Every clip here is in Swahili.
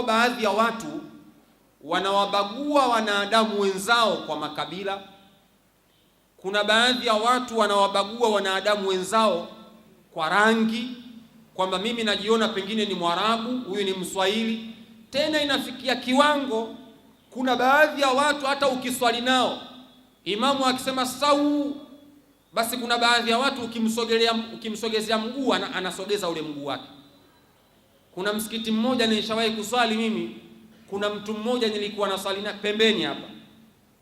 baadhi ya watu wanawabagua wanadamu wenzao kwa makabila. Kuna baadhi ya watu wanawabagua wanadamu wenzao kwa rangi, kwamba mimi najiona pengine ni Mwarabu, huyu ni Mswahili. Tena inafikia kiwango, kuna baadhi ya watu hata ukiswali nao, imamu akisema sau, basi kuna baadhi ya watu ukimsogezea mguu anasogeza ule mguu wake. Kuna msikiti mmoja nilishawahi kuswali mimi, kuna mtu mmoja nilikuwa naswali na pembeni hapa,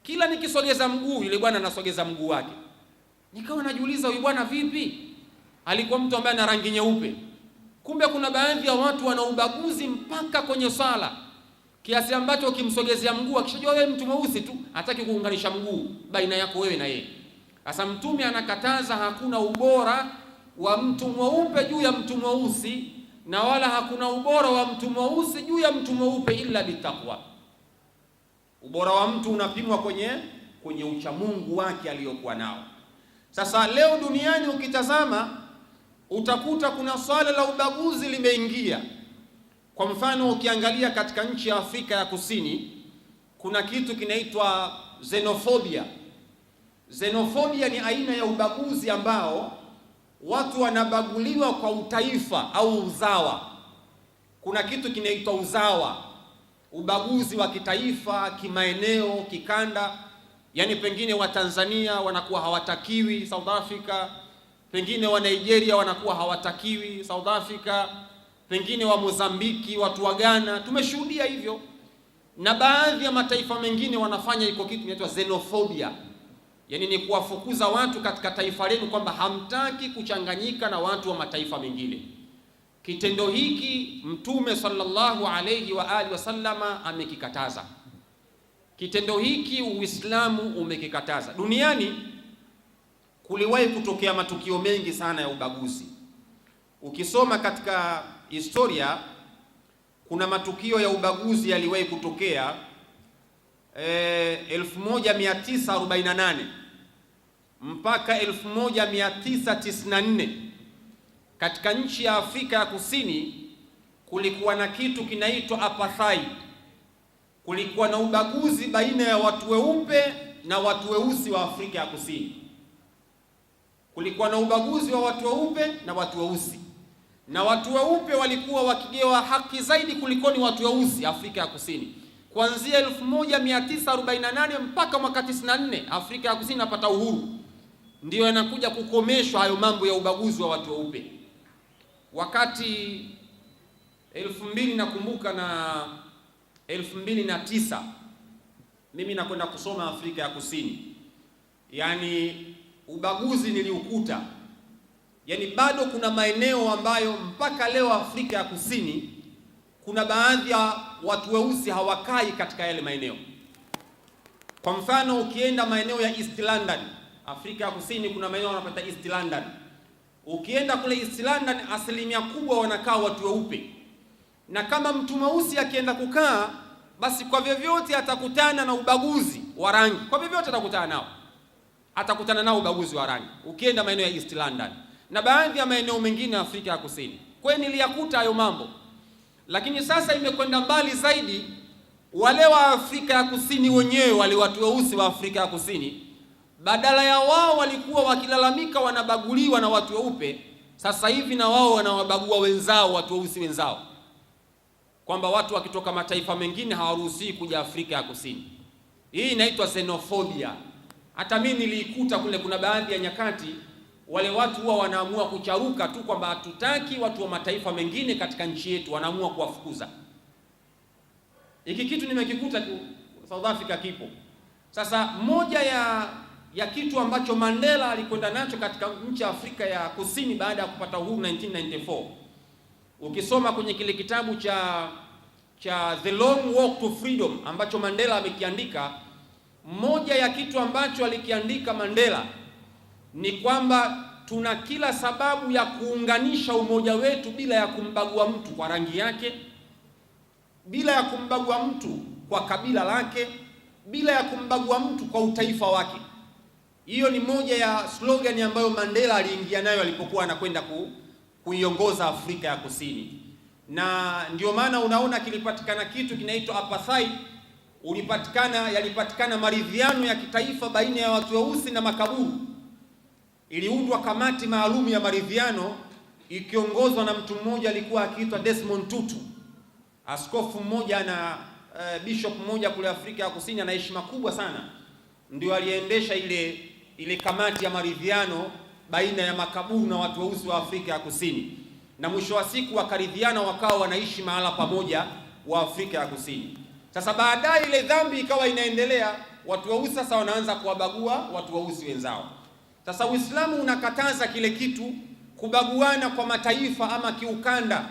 kila nikisogeza mguu yule bwana anasogeza mguu wake. Nikawa najiuliza, huyu bwana vipi? Alikuwa mtu ambaye ana rangi nyeupe. Kumbe kuna baadhi ya watu wana ubaguzi mpaka kwenye sala, kiasi ambacho ukimsogezea mguu, akishajua wewe mtu mweusi tu, hataki kuunganisha mguu baina yako wewe na yeye. Sasa Mtume anakataza, hakuna ubora wa mtu mweupe juu ya mtu mweusi, na wala hakuna ubora wa mtu mweusi juu ya mtu mweupe illa bitaqwa. Ubora wa mtu unapimwa kwenye uchamungu wake aliyokuwa nao. Sasa leo duniani ukitazama, utakuta kuna swala la ubaguzi limeingia. Kwa mfano, ukiangalia katika nchi ya Afrika ya Kusini, kuna kitu kinaitwa xenophobia. Xenophobia ni aina ya ubaguzi ambao watu wanabaguliwa kwa utaifa au uzawa. Kuna kitu kinaitwa uzawa, ubaguzi wa kitaifa, kimaeneo, kikanda. Yani pengine wa Tanzania wanakuwa hawatakiwi South Africa, pengine wa Nigeria wanakuwa hawatakiwi South Africa, pengine wa Mozambiki, watu wa Ghana. Tumeshuhudia hivyo, na baadhi ya mataifa mengine wanafanya iko kitu kinaitwa xenophobia. Yani ni kuwafukuza watu katika taifa lenu, kwamba hamtaki kuchanganyika na watu wa mataifa mengine. Kitendo hiki Mtume sallallahu alayhi wa alihi wasallama amekikataza. Kitendo hiki Uislamu umekikataza. Duniani kuliwahi kutokea matukio mengi sana ya ubaguzi. Ukisoma katika historia, kuna matukio ya ubaguzi yaliwahi kutokea 1948 mpaka 1994 katika nchi ya Afrika ya Kusini. Kulikuwa na kitu kinaitwa apartheid. Kulikuwa na ubaguzi baina ya watu weupe na watu weusi wa Afrika ya Kusini. Kulikuwa na ubaguzi wa watu weupe na watu weusi, na watu weupe walikuwa wakigewa haki zaidi kulikoni watu weusi Afrika ya Kusini. Kuanzia 1948 mpaka mwaka 94 Afrika ya Kusini napata uhuru, ndio yanakuja kukomeshwa hayo mambo ya ubaguzi wa watu weupe. Wakati 2000 nakumbuka na 2009 mimi nakwenda kusoma Afrika ya Kusini, yani ubaguzi niliukuta. Yani bado kuna maeneo ambayo mpaka leo Afrika ya Kusini kuna baadhi ya watu weusi hawakai katika yale maeneo. Kwa mfano, ukienda maeneo ya East London, Afrika ya Kusini kuna maeneo wanapata East London. Ukienda kule East London, asilimia kubwa wanakaa watu weupe, na kama mtu mweusi akienda kukaa, basi kwa vyovyote atakutana na ubaguzi wa rangi. Kwa vyovyote atakutana nao ubaguzi wa rangi ukienda maeneo ya East London na baadhi ya maeneo mengine Afrika ya Kusini. Kwa hiyo niliyakuta hayo mambo. Lakini sasa imekwenda mbali zaidi, wale wa Afrika ya Kusini wenyewe, wale watu weusi wa Afrika ya Kusini, badala ya wao walikuwa wakilalamika wanabaguliwa na watu weupe, sasa hivi na wao wanawabagua wenzao, watu weusi wenzao, kwamba watu wakitoka mataifa mengine hawaruhusiwi kuja Afrika ya Kusini. Hii inaitwa xenophobia. Hata mimi niliikuta kule. Kuna baadhi ya nyakati wale watu huwa wanaamua kucharuka tu kwamba hatutaki watu wa mataifa mengine katika nchi yetu, wanaamua kuwafukuza. Hiki kitu nimekikuta South Africa kipo. Sasa moja ya kitu ambacho Mandela alikwenda nacho katika nchi ya Afrika ya Kusini baada ya kupata uhuru 1994. Ukisoma kwenye kile kitabu cha The Long Walk to Freedom ambacho Mandela amekiandika, moja ya kitu ambacho alikiandika Mandela ni kwamba tuna kila sababu ya kuunganisha umoja wetu bila ya kumbagua mtu kwa rangi yake, bila ya kumbagua mtu kwa kabila lake, bila ya kumbagua mtu kwa utaifa wake. Hiyo ni moja ya slogan ambayo Mandela aliingia nayo alipokuwa anakwenda kuiongoza Afrika ya Kusini. na ndio maana unaona kilipatikana kitu kinaitwa apartheid. Yalipatikana maridhiano ya kitaifa baina ya watu weusi na makaburu. Iliundwa kamati maalum ya maridhiano ikiongozwa na mtu mmoja alikuwa akiitwa Desmond Tutu, askofu mmoja na bishop mmoja kule Afrika ya Kusini, ana heshima kubwa sana. Ndio aliendesha ile kamati ya maridhiano baina ya makaburu na watu weusi wa Afrika ya Kusini, na mwisho wa siku wakaridhiana, wakawa wanaishi mahala pamoja wa Afrika ya Kusini. Sasa baadaye ile dhambi ikawa inaendelea, watu weusi sasa wanaanza kuwabagua watu weusi wenzao. Sasa Uislamu unakataza kile kitu, kubaguana kwa mataifa ama kiukanda,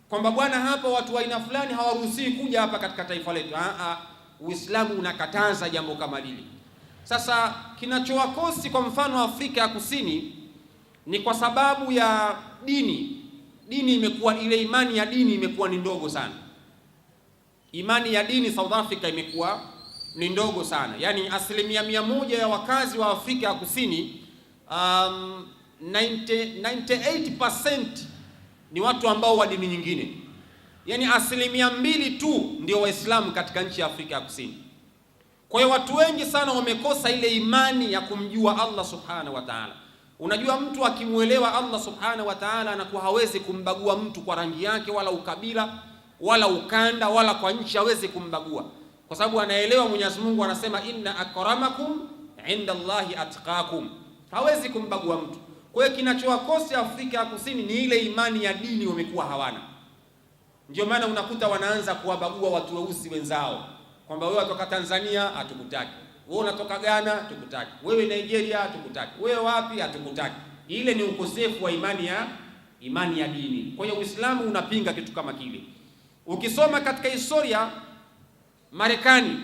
kwamba bwana, hapa watu wa aina fulani hawaruhusiwi kuja hapa katika taifa letu. Uislamu unakataza jambo kama lile. Sasa kinachowakosi kwa mfano Afrika ya Kusini ni kwa sababu ya dini. Dini imekuwa, ile imani ya dini imekuwa ni ndogo sana. Imani ya dini South Africa imekuwa ni ndogo sana. Yaani 100% ya wakazi wa Afrika ya Kusini 98% ni watu ambao wa dini nyingine. Yaani 2% tu ndio Waislamu katika nchi ya Afrika ya Kusini. Kwa hiyo watu wengi sana wamekosa ile imani ya kumjua Allah subhanahu wa ta'ala. Unajua, mtu akimuelewa Allah subhanahu wa ta'ala anakuwa hawezi kumbagua mtu kwa rangi yake wala ukabila wala ukanda wala kwa nchi, hawezi kumbagua kwa sababu anaelewa Mwenyezi Mungu anasema inna akramakum inda Allahi atqakum. Hawezi kumbagua mtu. Kwa hiyo kinachowakosa Afrika ya Kusini ni ile imani ya dini, wamekuwa hawana. Ndio maana unakuta wanaanza kuwabagua watu weusi wenzao, kwamba wewe unatoka Tanzania hatukutaki, wewe unatoka Ghana hatukutaki, wewe Nigeria hatukutaki, wewe wapi hatukutaki. Ile ni ukosefu wa imani ya dini. Kwa hiyo Uislamu unapinga kitu kama kile. Ukisoma katika historia, Marekani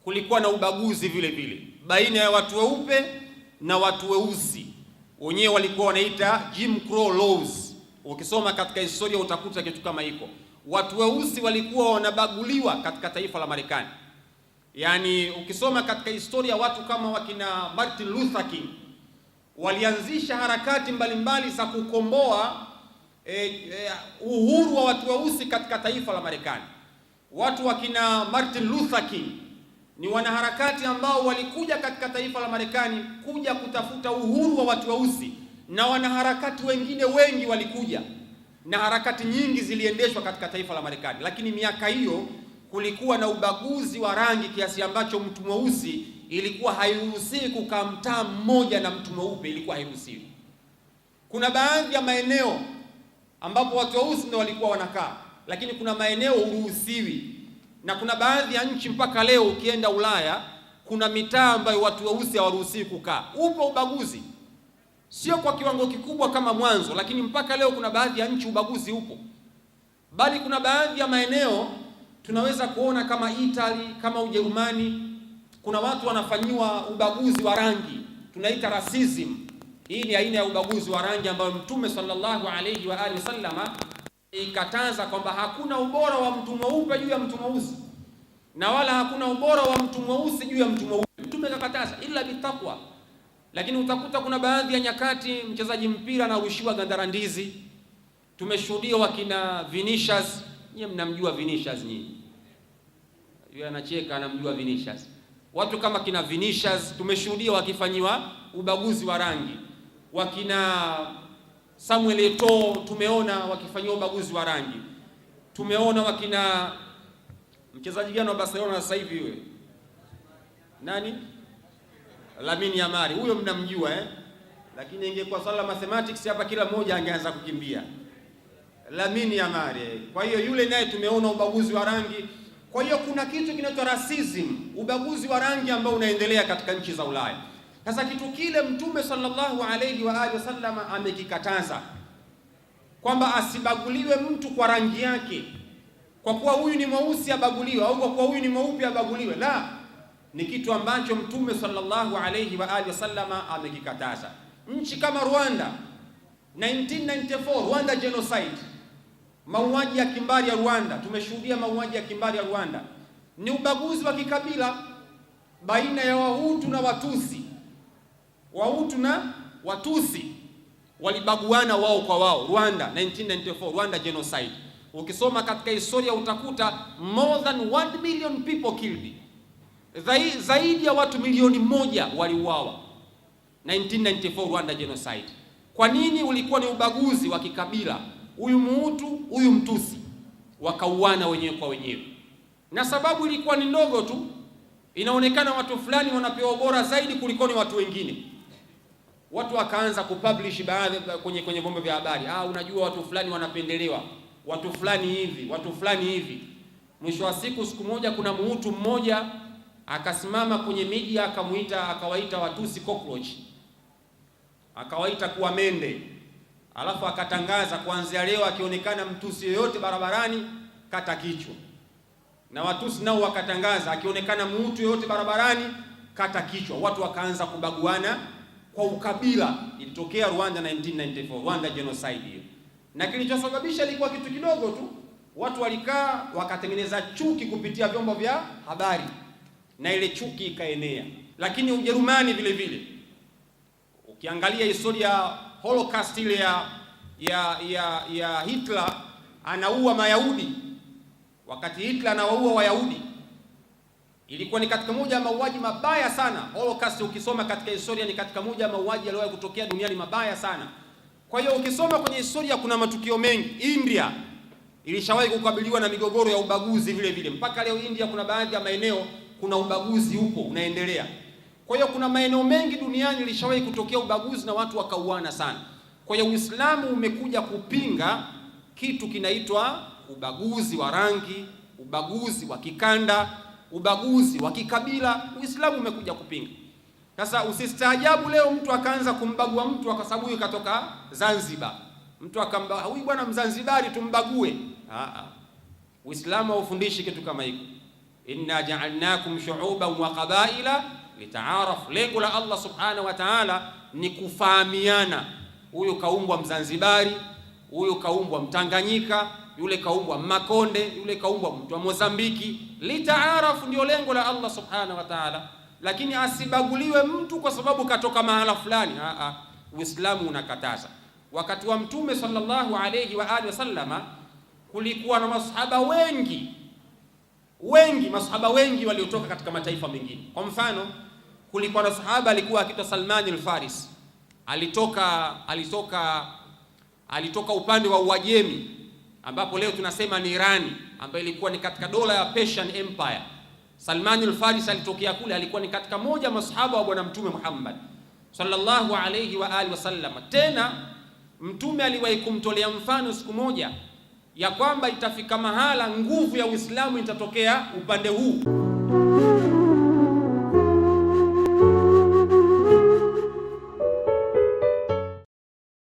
kulikuwa na ubaguzi vile vile baina ya watu weupe na watu weusi, wenyewe walikuwa wanaita Jim Crow laws. Ukisoma katika historia utakuta kitu kama hiko. Watu weusi walikuwa wanabaguliwa katika taifa la Marekani. Yaani ukisoma katika historia, watu kama wakina Martin Luther King walianzisha harakati mbalimbali za kukomboa uhuru wa watu weusi katika taifa la Marekani. Watu wakina Martin Luther King ni wanaharakati ambao walikuja katika taifa la Marekani kuja kutafuta uhuru wa watu weusi, na wanaharakati wengine wengi walikuja, na harakati nyingi ziliendeshwa katika taifa la Marekani. Lakini miaka hiyo kulikuwa na ubaguzi wa rangi kiasi ambacho mtu mweusi ilikuwa hairuhusiwi kukaa mtaa mmoja na mtu mweupe, ilikuwa hairuhusiwi. Kuna baadhi ya maeneo ambapo watu weusi ndio walikuwa wanakaa, lakini kuna maeneo huruhusiwi. Na kuna baadhi ya nchi mpaka leo ukienda Ulaya kuna mitaa ambayo watu weusi hawaruhusiwi kukaa. Upo ubaguzi, sio kwa kiwango kikubwa kama mwanzo, lakini mpaka leo kuna baadhi ya nchi ubaguzi upo. Bali kuna baadhi ya maeneo tunaweza kuona kama Italy, kama Ujerumani, kuna watu wanafanyiwa ubaguzi wa rangi, tunaita racism. Hii ni aina ya ubaguzi wa rangi ambayo Mtume sallallahu alayhi wa alihi wasallama ikataza kwamba hakuna ubora wa mtu mweupe juu ya mtu mweusi, na wala hakuna ubora wa mtu mweusi juu ya mtu mweupe. Mtume akakataza ila bitaqwa. Lakini utakuta kuna baadhi ya nyakati mchezaji mpira anarushiwa gandarandizi. Tumeshuhudia wakina Vinicius, nyinyi mnamjua Vinicius nyinyi. Yeye anacheka, anamjua Vinicius. Watu kama kina Vinicius tumeshuhudia wakifanyiwa ubaguzi wa rangi. Wakina Samuel Eto'o tumeona wakifanyiwa ubaguzi wa rangi. Tumeona wakina mchezaji gani wa Barcelona sasa hivi yule? Nani? Lamine Yamal. Huyo mnamjua Lakini ingekuwa swala la mathematics hapa kila mmoja angeanza kukimbia. Lamine Yamal. Kwa hiyo yule naye tumeona ubaguzi wa rangi. Kwa hiyo kuna kitu kinaitwa racism, ubaguzi wa rangi ambao unaendelea katika nchi za Ulaya. Sasa kitu kile Mtume sallallahu alayhi wa alihi wasallam amekikataza kwamba asibaguliwe mtu kwa rangi yake, kwa kuwa huyu ni mweusi abaguliwe, au kwa kuwa huyu ni mweupe abaguliwe. La, ni kitu ambacho Mtume sallallahu alayhi wa alihi wasallam amekikataza. Nchi kama Rwanda 1994, Rwanda genocide, mauaji ya kimbari ya Rwanda, tumeshuhudia mauaji ya kimbari ya Rwanda. Ni ubaguzi wa kikabila baina ya Wahutu na Watusi, Wahutu na Watusi. walibaguana wao kwa wao. Rwanda 1994, Rwanda genocide. Ukisoma katika historia utakuta more than 1 million people killed, zaidi ya watu milioni 1 waliuawa 1994 Rwanda genocide. Kwa nini? Ulikuwa ni ubaguzi wa kikabila, huyu Mhutu, huyu Mtusi, wakauana wenyewe kwa wenyewe, na sababu ilikuwa ni ndogo tu. Inaonekana watu fulani wanapewa bora zaidi kuliko ni watu wengine. Watu wakaanza kupublish baadhi kwenye vyombo vya habari, unajua watu fulani wanapendelewa, watu fulani hivi, watu fulani hivi. Mwisho wa siku moja kuna Mhutu mmoja akasimama kwenye media akawaita Watusi cockroach, akawaita kuwa mende, alafu akatangaza kuanzia leo akionekana Mtusi yoyote barabarani kata kichwa. Na Watusi nao wakatangaza akionekana Mhutu yoyote barabarani kata kichwa. Watu wakaanza kubaguana kwa ukabila. Ilitokea Rwanda 1994, Rwanda genocide hiyo. Na kilichosababisha ilikuwa kitu kidogo tu. Watu walikaa wakatengeneza chuki kupitia vyombo vya habari, na ile chuki ikaenea. Lakini Ujerumani vile vile, ukiangalia historia ya Holocaust ile ya Hitler, anaua Mayahudi. Wakati Hitler anawaua Wayahudi, ilikuwa ni katika moja ya mauaji mabaya sana. Holocaust ukisoma katika historia ni katika moja ya mauaji yaliyowahi kutokea duniani mabaya sana. Kwa hiyo ukisoma kwenye historia kuna matukio mengi. India ilishawahi kukabiliwa na migogoro ya ubaguzi vile vile. Mpaka leo India kuna baadhi ya maeneo kuna ubaguzi huko unaendelea. Kwa hiyo kuna maeneo mengi duniani ilishawahi kutokea ubaguzi na watu wakauana sana. Kwa hiyo Uislamu umekuja kupinga kitu kinaitwa ubaguzi wa rangi, ubaguzi wa kikanda, ubaguzi wa kikabila. Uislamu umekuja kupinga. Sasa usistaajabu leo mtu akaanza kumbagua mtu kwa sababu huyu katoka Zanzibar. Mtu akamba huyu bwana Mzanzibari tumbague. Uislamu haufundishi kitu kama hiko. Inna ja'alnakum shu'uban wa qabaila litaarafu. Lengo la Allah subhanahu wa ta'ala ni kufahamiana. Huyu kaumbwa Mzanzibari, huyu kaumbwa Mtanganyika, yule kaumbwa Makonde, yule kaumbwa mtu wa Mozambiki. Litaarafu ndio lengo la Allah subhanahu wa ta'ala, lakini asibaguliwe mtu kwa sababu katoka mahala fulani. Uislamu unakataza. Wakati wa Mtume sallallahu alayhi wa alihi wasallama kulikuwa na masahaba wengi waliotoka katika mataifa mengine. Kwa mfano, kulikuwa na sahaba alikuwa akiitwa Salman al-Faris. Alitoka upande wa Uajemi, ambapo leo tunasema ni Irani, ambayo ilikuwa ni katika dola ya Persian Empire. Salman al-Faris alitokea kule, alikuwa ni katika moja masahaba wa bwana Mtume Muhammad sallallahu alayhi wa alihi wasallam. Tena Mtume aliwahi kumtolea mfano siku moja ya kwamba itafika mahala nguvu ya Uislamu itatokea upande huu.